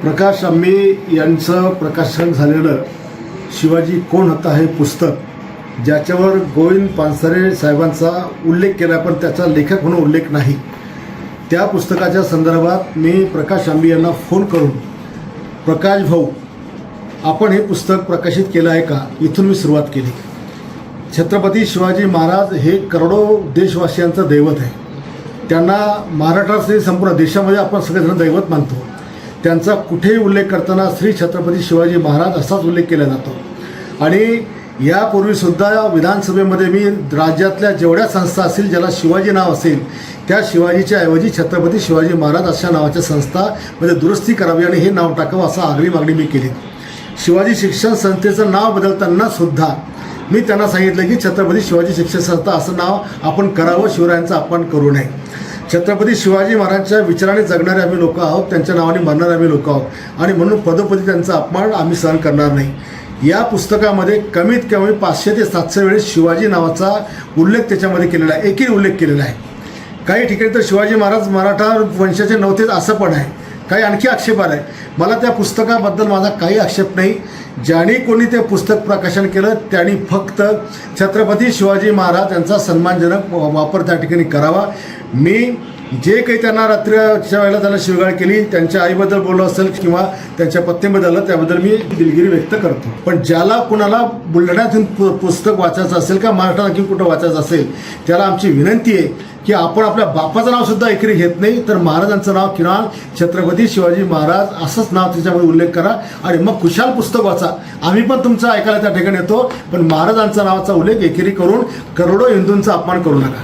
प्रकाश आंबे यांचं प्रकाशन झालेलं शिवाजी कोण होता हे पुस्तक, ज्याच्यावर गोविंद पानसरे साहेबांचा उल्लेख केला पण त्याचा लेखक म्हणून उल्लेख नाही, त्या पुस्तकाच्या संदर्भात मी प्रकाश आंबे यांना फोन करून, प्रकाश भाऊ आपण हे पुस्तक प्रकाशित केलं आहे का, इथून मी सुरुवात केली. छत्रपती शिवाजी महाराज हे करोडो देशवासियांचं दैवत आहे. त्यांना महाराष्ट्रात संपूर्ण देशामध्ये आपण सगळेजण दैवत मानतो. त्यांचा कुठेही उल्लेख करताना श्री छत्रपती शिवाजी महाराज असाच उल्लेख केला जातो. आणि यापूर्वीसुद्धा विधानसभेमध्ये मी राज्यातल्या जेवढ्या संस्था असतील ज्याला शिवाजी नाव असेल त्या शिवाजीच्या ऐवजी छत्रपती शिवाजी महाराज अशा नावाच्या संस्थामध्ये दुरुस्ती करावी आणि हे नाव टाकावं असं आग्रही मागणी मी केली. शिवाजी शिक्षण संस्थेचं नाव बदलताना सुद्धा मी त्यांना सांगितलं की छत्रपती शिवाजी शिक्षण संस्था असं नाव आपण करावं, शिवरायांचा अपमान करू नये. छत्रपती शिवाजी महाराजांच्या विचाराने जगणारे आम्ही लोक आहोत, त्यांच्या नावाने मरणारे आम्ही लोक आहोत आणि म्हणून पदोपदी त्यांचा अपमान आम्ही सहन करणार नाही. या पुस्तकामध्ये कमीत कमी 500 ते 700 वेळेस शिवाजी नावाचा उल्लेख त्याच्यामध्ये केलेला आहे, एकही उल्लेख केलेला आहे. काही ठिकाणी तर शिवाजी महाराज मराठा वंशाचे नव्हतेच असं पण आहे. काही आणखी आक्षेप आहे. मला त्या पुस्तकाबद्दल माझा काही आक्षेप नाही. ज्यांनी कोणी ते पुस्तक प्रकाशन केलं त्यांनी फक्त छत्रपती शिवाजी महाराज यांचा सन्मानजनक वापर त्या ठिकाणी करावा. मी जे काही त्यांना रात्रीच्या वेळेला त्यांना शिवगाळ केली, त्यांच्या आईबद्दल बोललो असेल किंवा त्यांच्या पत्नीबद्दल, त्याबद्दल मी दिलगिरी व्यक्त करतो. पण ज्याला कुणाला बुलढाण्यातून पुस्तक वाचायचं असेल का महाराष्ट्रात आणखी कुठं वाचायचं असेल त्याला आमची विनंती आहे की आपण आपल्या बापाचं नावसुद्धा एकरी घेत नाही तर महाराजांचं नाव किंवा छत्रपती शिवाजी महाराज असंच नाव त्याच्यामध्ये उल्लेख करा आणि मग खुशाल पुस्तक वाचा. आम्ही पण तुमचं ऐकायला त्या ठिकाणी येतो, पण महाराजांचा नावाचा उल्लेख एकेरी करून करोडो हिंदूंचा अपमान करू नका.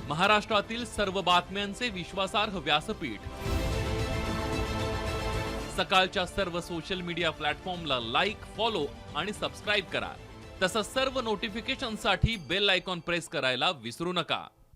महाराष्ट्रातील सर्व बातम्यांचे विश्वासार्ह व्यासपीठ, सकाळच्या सर्व सोशल मीडिया प्लॅटफॉर्मला लाईक, फॉलो आणि सबस्क्राईब करा. तसंच सर्व नोटिफिकेशनसाठी बेल आयकॉन प्रेस करायला विसरू नका.